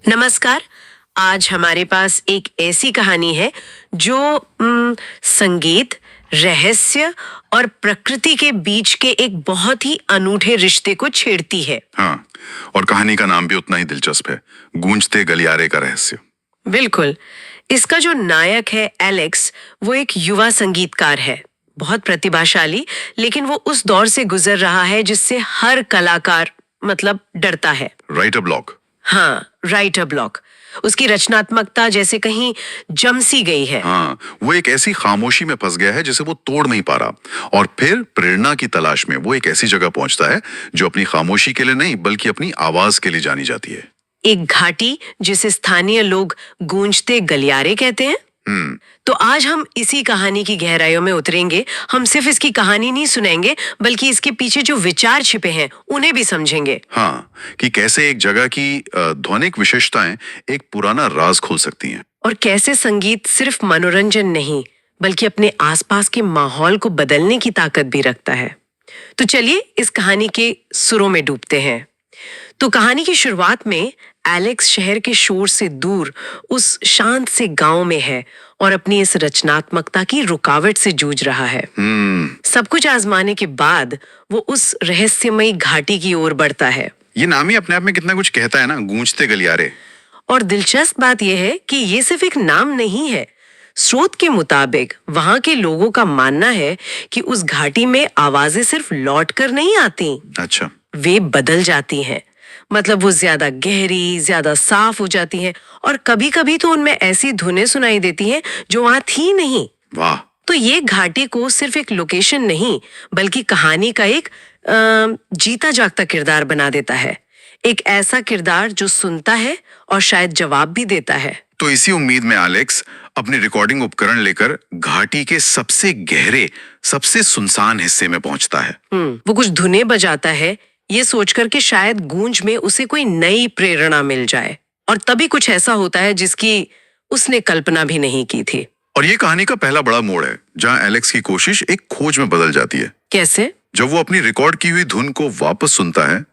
नमस्कार। आज हमारे पास एक ऐसी कहानी है जो संगीत, रहस्य और प्रकृति के बीच के एक बहुत ही अनूठे रिश्ते को छेड़ती है। हाँ, और कहानी का नाम भी उतना ही दिलचस्प है, गूंजते गलियारे का रहस्य। बिल्कुल। इसका जो नायक है एलेक्स, वो एक युवा संगीतकार है, बहुत प्रतिभाशाली, लेकिन वो उस दौर से गुजर रहा है जिससे हर कलाकार डरता है। Writer block. हाँ, राइटर ब्लॉक। उसकी रचनात्मकता जैसे कहीं जम सी गई है। हाँ, वो एक ऐसी खामोशी में फंस गया है जिसे वो तोड़ नहीं पा रहा, और फिर प्रेरणा की तलाश में वो एक ऐसी जगह पहुंचता है जो अपनी खामोशी के लिए नहीं बल्कि अपनी आवाज के लिए जानी जाती है। एक घाटी जिसे स्थानीय लोग गूंजते गलियारे कहते हैं। तो आज हम इसी कहानी की गहराइयों में उतरेंगे। हम सिर्फ इसकी कहानी नहीं सुनेंगे बल्कि इसके पीछे जो विचार छिपे हैं उन्हें भी समझेंगे। हाँ, कि कैसे एक जगह की ध्वनिक विशेषताएं एक पुराना राज खोल सकती हैं। और कैसे संगीत सिर्फ मनोरंजन नहीं बल्कि अपने आसपास के माहौल को बदलने की ताकत भी रखता है। तो चलिए इस कहानी के सुरों में डूबते हैं। तो कहानी की शुरुआत में एलेक्स शहर के शोर से दूर उस शांत से गांव में है और अपनी इस रचनात्मकता की रुकावट से जूझ रहा है। सब कुछ आजमाने के बाद वो उस रहस्यमयी घाटी की ओर बढ़ता है। ये नाम ही अपने आप में कितना कुछ कहता है ना, गूंजते गलियारे। और दिलचस्प बात यह है कि ये सिर्फ एक नाम नहीं है। स्रोत के मुताबिक वहां के लोगों का मानना है कि उस घाटी में आवाजें सिर्फ लौट कर नहीं आती। अच्छा। वे बदल जाती हैं। वो ज्यादा गहरी, ज्यादा साफ हो जाती हैं और कभी कभी तो उनमें ऐसी धुनें सुनाई देती हैं जो वहां थी नहीं। वाह। तो ये घाटी को सिर्फ एक लोकेशन नहीं बल्कि कहानी का एक जीता जागता किरदार बना देता है। एक ऐसा किरदार जो सुनता है और शायद जवाब भी देता है। तो इसी उम्मीद में एलेक्स अपनी रिकॉर्डिंग उपकरण लेकर घाटी के सबसे गहरे, सबसे सुनसान हिस्से में पहुंचता है। वो कुछ धुनें बजाता है, ये सोचकर कि शायद गूंज में उसे कोई नई प्रेरणा मिल जाए। और तभी कुछ ऐसा होता है जिसकी उसने कल्पना भी नहीं की थी। और ये कहानी का पहला बड़ा मोड़ है जहां एलेक्स की कोशिश एक खोज में बदल जाती है। कैसे? जब वो अपनी रिकॉर्ड की हुई धुन को वापस सुनता है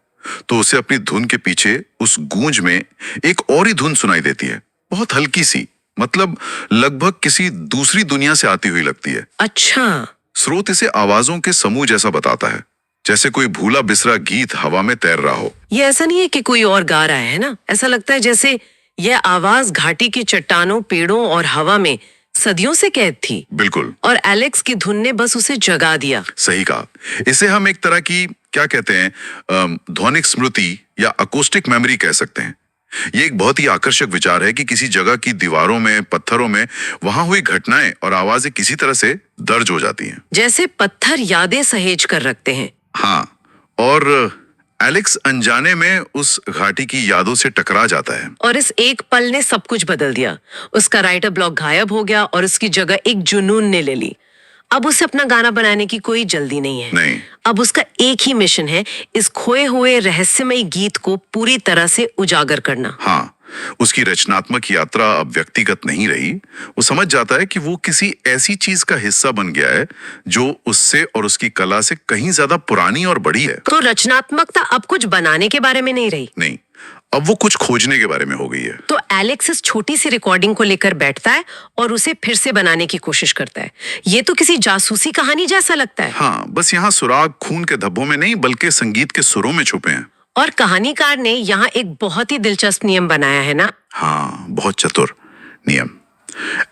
तो उसे अपनी धुन के पीछे उस गूंज में एक और ही धुन सुनाई देती है, बहुत हल्की सी, लगभग किसी दूसरी दुनिया से आती हुई लगती है। अच्छा। स्रोत इसे आवाजों के समूह जैसा बताता है, जैसे कोई भूला बिसरा गीत हवा में तैर रहा हो। ये ऐसा नहीं है कि कोई और गा रहा है ना, ऐसा लगता है जैसे यह आवाज घाटी की चट्टानों, पेड़ों और हवा में सदियों से कैद थी। बिल्कुल। और एलेक्स की धुन ने बस उसे जगा दिया। सही कहा। इसे हम एक तरह की, क्या कहते हैं, ध्वनिक स्मृति या अकोस्टिक मेमोरी कह सकते हैं। ये एक बहुत ही आकर्षक विचार है कि किसी जगह की दीवारों में, पत्थरों में वहां हुई घटनाएं और आवाजें किसी तरह से दर्ज हो जाती हैं। जैसे पत्थर यादें सहेज कर रखते हैं। हाँ, और एलेक्स अनजाने में उस घाटी की यादों से टकरा जाता है। और इस एक पल ने सब कुछ बदल दिया। उसका राइटर ब्लॉक गायब हो गया और उसकी जगह एक जुनून ने ले ली। अब उसे अपना गाना बनाने की कोई जल्दी नहीं है। नहीं। अब उसका एक ही मिशन है, इस खोए हुए रहस्यमयी गीत को पूरी तरह से उजागर करना। हाँ, उसकी रचनात्मक यात्रा अब व्यक्तिगत नहीं रही। वो समझ जाता है कि वो किसी ऐसी चीज का हिस्सा बन गया है जो उससे और उसकी कला से कहीं ज्यादा पुरानी और बड़ी है। तो रचनात्मकता अब कुछ बनाने के बारे में नहीं रही। नहीं, अब वो कुछ खोजने के बारे में हो गई है। तो एलेक्स इस छोटी सी रिकॉर्डिंग को लेकर बैठता है और उसे फिर से बनाने की कोशिश करता है। ये तो किसी जासूसी कहानी जैसा लगता है। हाँ, बस यहाँ सुराग खून के धब्बों में नहीं बल्कि संगीत के सुरों में छुपे हैं। और कहानीकार ने यहाँ एक बहुत ही दिलचस्प नियम बनाया है ना। हाँ, बहुत चतुर नियम।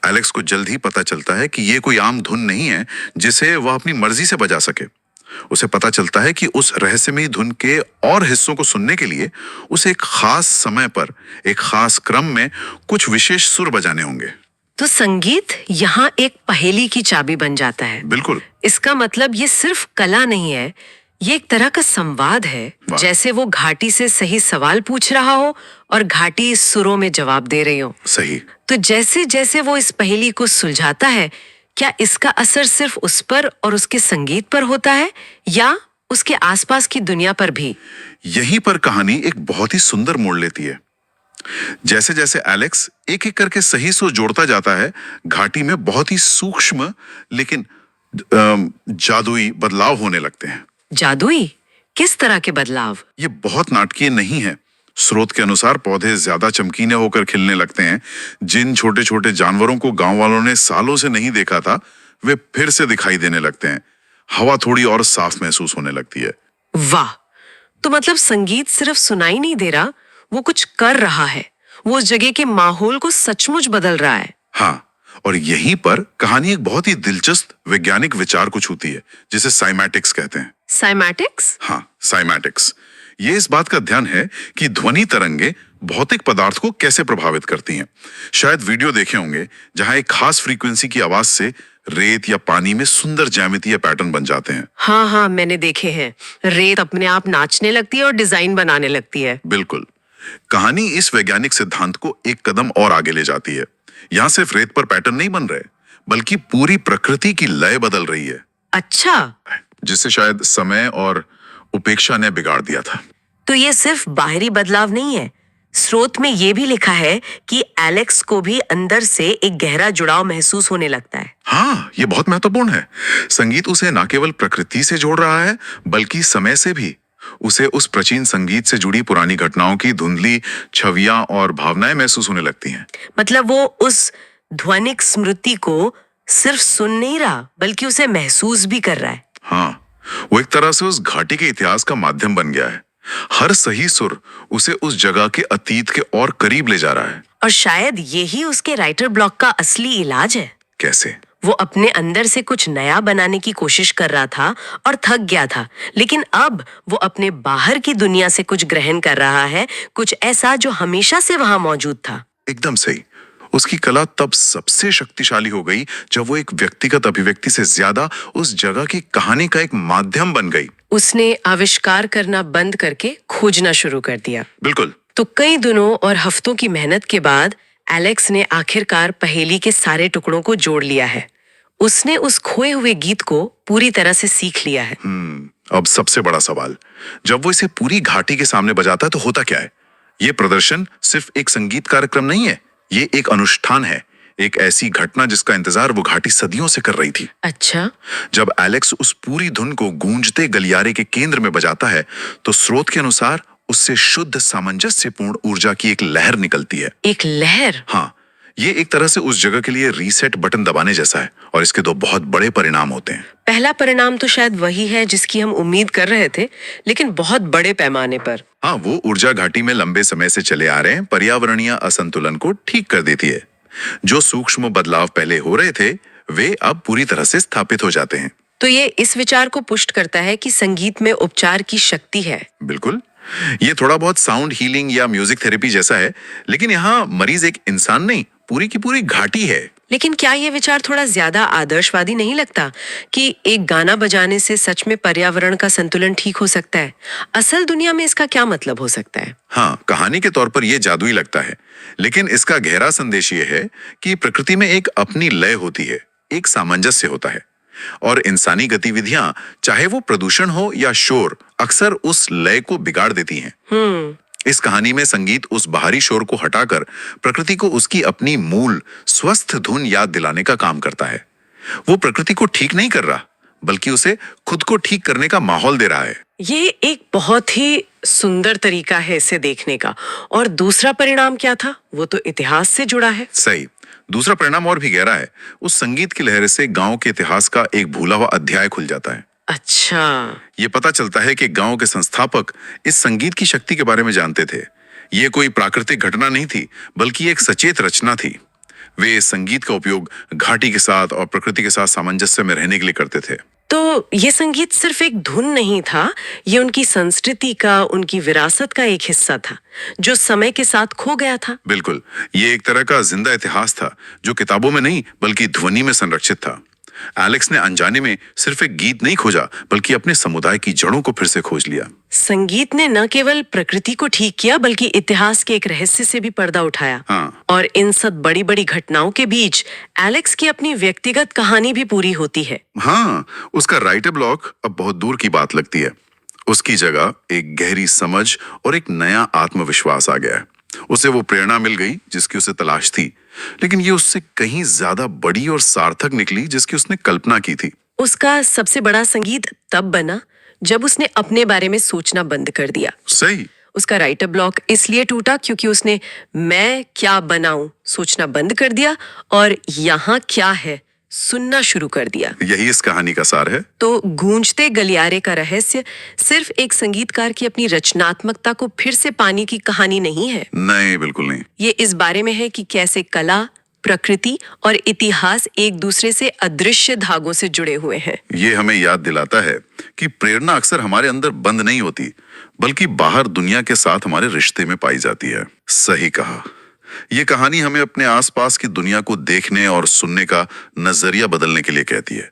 एलेक्स को जल्द ही पता चलता है कि ये कोई आम धुन नहीं है जिसे वह अपनी मर्जी से बजा सके। उसे पता चलता है कि उस रहस्यमयी धुन के और हिस्सों को सुनने के लिए उसे एक खास समय पर, एक खास क्रम में कुछ विशेष सुर बजाने होंगे। तो संगीत यहाँ एक पहेली की चाबी बन जाता है। बिल्कुल। इसका मतलब ये सिर्फ कला नहीं है, ये एक तरह का संवाद है। जैसे वो घाटी से सही सवाल पूछ रहा हो और घाटी सुरों में जवाब दे रही हो। सही। तो जैसे जैसे वो इस पहेली को सुलझाता है, क्या इसका असर सिर्फ उस पर और उसके संगीत पर होता है या उसके आसपास की दुनिया पर भी? यहीं पर कहानी एक बहुत ही सुंदर मोड़ लेती है। जैसे जैसे एलेक्स एक एक करके सही सुर जोड़ता जाता है, घाटी में बहुत ही सूक्ष्म लेकिन जादुई बदलाव होने लगते हैं। जादुई? किस तरह के बदलाव? ये बहुत नाटकीय नहीं है, स्रोत के अनुसार पौधे ज्यादा चमकीले होकर खिलने लगते हैं। जिन छोटे छोटे जानवरों को गांव वालों ने सालों से नहीं देखा था, वे फिर से दिखाई देने लगते हैं। हवा थोड़ी और साफ महसूस होने लगती है। वाह! तो मतलब संगीत सिर्फ सुनाई नहीं दे रहा, वो कुछ कर रहा है। वो उस जगह के माहौल को सचमुच बदल रहा है। हाँ, और यहीं पर कहानी एक बहुत ही दिलचस्प वैज्ञानिक विचार को छूती है, जिसे साइमैटिक्स कहते हैं। साइमैटिक्स? हाँ, साइमैटिक्स। ये इस बात का ध्यान है कि ध्वनि तरंगे भौतिक पदार्थ को कैसे प्रभावित करती हैं। शायद वीडियो देखे होंगे जहां एक खास फ्रीक्वेंसी की आवाज से रेत या पानी में सुंदर ज्यामितीय पैटर्न बन जाते हैं। हाँ हाँ, मैंने देखे हैं। रेत अपने आप नाचने लगती है और डिजाइन बनाने लगती है। बिल्कुल। कहानी इस वैज्ञानिक सिद्धांत को एक कदम और आगे ले जाती है। यहाँ सिर्फ रेत पर पैटर्न नहीं बन रहे, बल्कि पूरी प्रकृति की लय बदल रही है। अच्छा, जिसे शायद समय और उपेक्षा ने बिगाड़ दिया था। तो ये सिर्फ बाहरी बदलाव नहीं है। स्रोत में ये भी लिखा है कि एलेक्स को भी अंदर से एक गहरा जुड़ाव महसूस होने लगता है। हाँ, ये बहुत महत्वपूर्ण है। संगीत उसे न केवल प्रकृति से जोड़ रहा है, बल्कि समय से भी। उसे उस प्राचीन संगीत से जुड़ी पुरानी घटनाओं की धुंधली छवियां और भावनाएं महसूस होने लगती हैं। मतलब वो उस ध्वनिक स्मृति को सिर्फ सुन नहीं रहा, बल्कि उसे महसूस भी कर रहा है। हाँ, वो एक तरह से उस घाटी के इतिहास का माध्यम बन गया है। हर सही सुर उसे उस जगह के अतीत के और करीब ले जा रहा है। और शायद यही उसके राइटर ब्लॉक का असली इलाज है। कैसे? वो अपने अंदर से कुछ नया बनाने की कोशिश कर रहा था और थक गया था, लेकिन अब वो अपने बाहर की दुनिया से कुछ ग्रहण कर रहा है, कुछ ऐसा जो हमेशा से वहां मौजूद था। एकदम सही। उसकी कला तब सबसे शक्तिशाली हो गई जब वो एक व्यक्तिगत अभिव्यक्ति से ज्यादा उस जगह की कहानी का एक माध्यम बन गई। उसने आविष्कार करना बंद करके खोजना शुरू कर दिया। बिल्कुल। तो कई दिनों और हफ्तों की मेहनत के बाद एलेक्स ने आखिरकार पहेली के सारे टुकड़ों को जोड़ लिया है। उसने उस खोए हुए गीत को पूरी तरह से सीख लिया है। अब सबसे बड़ा सवाल, जब वो इसे पूरी घाटी के सामने बजाता है तो होता क्या है? ये प्रदर्शन सिर्फ एक संगीत कार्यक्रम नहीं है, ये एक अनुष्ठान है, एक ऐसी घटना जिसका इंतजार वो घाटी सदियों से कर रही थी। अच्छा, जब एलेक्स उस पूरी धुन को गूंजते गलियारे के केंद्र में बजाता है, तो स्रोत के अनुसार उससे शुद्ध सामंजस्यपूर्ण ऊर्जा की एक लहर निकलती है। एक लहर? हाँ, ये एक तरह से उस जगह के लिए रीसेट बटन दबाने जैसा है, और इसके दो बहुत बड़े परिणाम होते हैं। पहला परिणाम तो शायद वही है जिसकी हम उम्मीद कर रहे थे, लेकिन बहुत बड़े पैमाने पर। हाँ, वो ऊर्जा घाटी में लंबे समय से चले आ रहे हैं पर्यावरणीय असंतुलन को ठीक कर देती है। जो सूक्ष्म बदलाव पहले हो रहे थे, वे अब पूरी तरह से स्थापित हो जाते हैं। तो ये इस विचार को पुष्ट करता है कि संगीत में उपचार की शक्ति है। बिल्कुल। ये थोड़ा बहुत साउंड हीलिंग या म्यूजिक थेरेपी जैसा है, लेकिन यहाँ मरीज एक इंसान नहीं, पूरी की पूरी घाटी है। लेकिन क्या ये विचार थोड़ा ज्यादा आदर्शवादी नहीं लगता कि एक गाना बजाने से सच में पर्यावरण का संतुलन ठीक हो सकता है? असल दुनिया में इसका क्या मतलब हो सकता है? हाँ, कहानी के तौर पर यह जादुई लगता है, लेकिन इसका गहरा संदेश ये है कि प्रकृति में एक अपनी लय होती है, एक सामंजस्य होता है, और इंसानी गतिविधियां, चाहे वो प्रदूषण हो या शोर, अक्सर उस लय को बिगाड़ देती हैं। इस कहानी में संगीत उस बाहरी शोर को हटाकर प्रकृति को उसकी अपनी मूल स्वस्थ धुन याद दिलाने का काम करता है। वो प्रकृति को ठीक नहीं कर रहा, बल्कि उसे खुद को ठीक करने का माहौल दे रहा है। ये एक बहुत ही सुंदर तरीका है इसे देखने का। और दूसरा परिणाम क्या था? वो तो इतिहास से जुड़ा है। सही। दूसरा परिणाम और भी गहरा है। उस संगीत की लहर से गांव के इतिहास का एक भूला हुआ अध्याय खुल जाता है। अच्छा, ये पता चलता है कि गांव के संस्थापक इस संगीत की शक्ति के बारे में जानते थे। ये कोई प्राकृतिक घटना नहीं थी, बल्कि एक सचेत रचना थी। वे इस संगीत का उपयोग घाटी के साथ और प्रकृति के साथ सामंजस्य में रहने के लिए करते थे। तो ये संगीत सिर्फ एक धुन नहीं था, ये उनकी संस्कृति का, उनकी विरासत का एक हिस्सा था, जो समय के साथ खो गया था। बिल्कुल, ये एक तरह का जिंदा इतिहास था, जो किताबों में नहीं बल्कि ध्वनि में संरक्षित था। एलेक्स ने अनजाने में सिर्फ एक गीत नहीं खोजा, बल्कि अपने समुदाय की जड़ों को फिर से खोज लिया। संगीत ने न केवल प्रकृति को ठीक किया, बल्कि इतिहास के एक रहस्य से भी पर्दा उठाया। हाँ। और इन सब बड़ी बड़ी घटनाओं के बीच एलेक्स की अपनी व्यक्तिगत कहानी भी पूरी होती है। हाँ, उसका राइटर ब्लॉक अब बहुत दूर की बात लगती है। उसकी जगह एक गहरी समझ और एक नया आत्मविश्वास आ गया है। उसे वो प्रेरणा मिल गई जिसकी उसे तलाश थी, लेकिन ये उससे कहीं ज्यादा बड़ी और सार्थक निकली जिसकी उसने कल्पना की थी। उसका सबसे बड़ा संगीत तब बना जब उसने अपने बारे में सोचना बंद कर दिया। सही। उसका राइटर ब्लॉक इसलिए टूटा क्योंकि उसने मैं क्या बनाऊं सोचना बंद कर दिया और यहाँ क्या है सुनना शुरू कर दिया। यही इस कहानी का सार है। तो गूंजते गलियारे का रहस्य सिर्फ एक संगीतकार की अपनी रचनात्मकता को फिर से पाने की कहानी नहीं है। नहीं, बिल्कुल नहीं। ये इस बारे में है कि कैसे कला, प्रकृति और इतिहास एक दूसरे से अदृश्य धागों से जुड़े हुए हैं। ये हमें याद दिलाता है कि प्रेरणा अक्सर हमारे अंदर बंद नहीं होती, बल्कि बाहर दुनिया के साथ हमारे रिश्ते में पाई जाती है। सही कहा। ये कहानी हमें अपने आसपास की दुनिया को देखने और सुनने का नजरिया बदलने के लिए कहती है।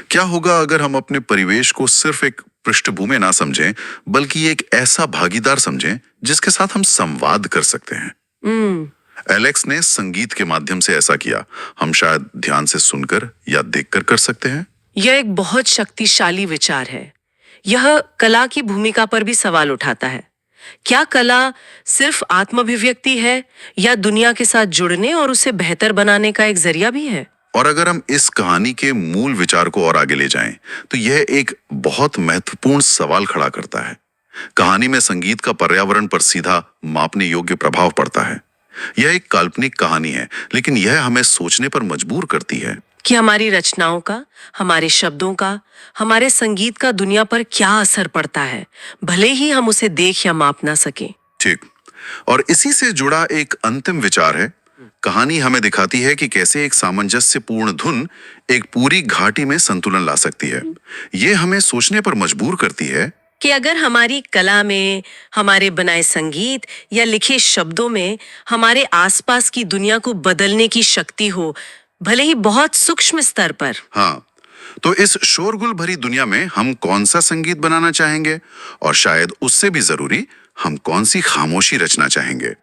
क्या होगा अगर हम अपने परिवेश को सिर्फ एक पृष्ठभूमि ना समझें, बल्कि एक ऐसा भागीदार समझें जिसके साथ हम संवाद कर सकते हैं। एलेक्स ने संगीत के माध्यम से ऐसा किया। हम शायद ध्यान से सुनकर या देखकर कर सकते हैं। यह एक बहुत शक्तिशाली विचार है। यह कला की भूमिका पर भी सवाल उठाता है। क्या कला सिर्फ आत्माभिव्यक्ति है या दुनिया के साथ जुड़ने और उसे बेहतर बनाने का एक जरिया भी है? और अगर हम इस कहानी के मूल विचार को और आगे ले जाएं, तो यह एक बहुत महत्वपूर्ण सवाल खड़ा करता है। कहानी में संगीत का पर्यावरण पर सीधा मापने योग्य प्रभाव पड़ता है। यह एक काल्पनिक कहानी है, लेकिन यह हमें सोचने पर मजबूर करती है कि हमारी रचनाओं का, हमारे शब्दों का, हमारे संगीत का दुनिया पर क्या असर पड़ता है, भले ही हम उसे देख या माप ना सके। ठीक। और इसी से जुड़ा एक अंतिम विचार है। कहानी हमें दिखाती है कि कैसे एक सामंजस्यपूर्ण धुन एक पूरी घाटी में संतुलन ला सकती है। यह हमें सोचने पर मजबूर करती है कि अगर हमारी कला में, हमारे बनाए संगीत या लिखे शब्दों में हमारे आसपास की दुनिया को बदलने की शक्ति हो, भले ही बहुत सूक्ष्म स्तर पर। हाँ, तो इस शोरगुल भरी दुनिया में हम कौन सा संगीत बनाना चाहेंगे, और शायद उससे भी जरूरी हम कौन सी खामोशी रचना चाहेंगे।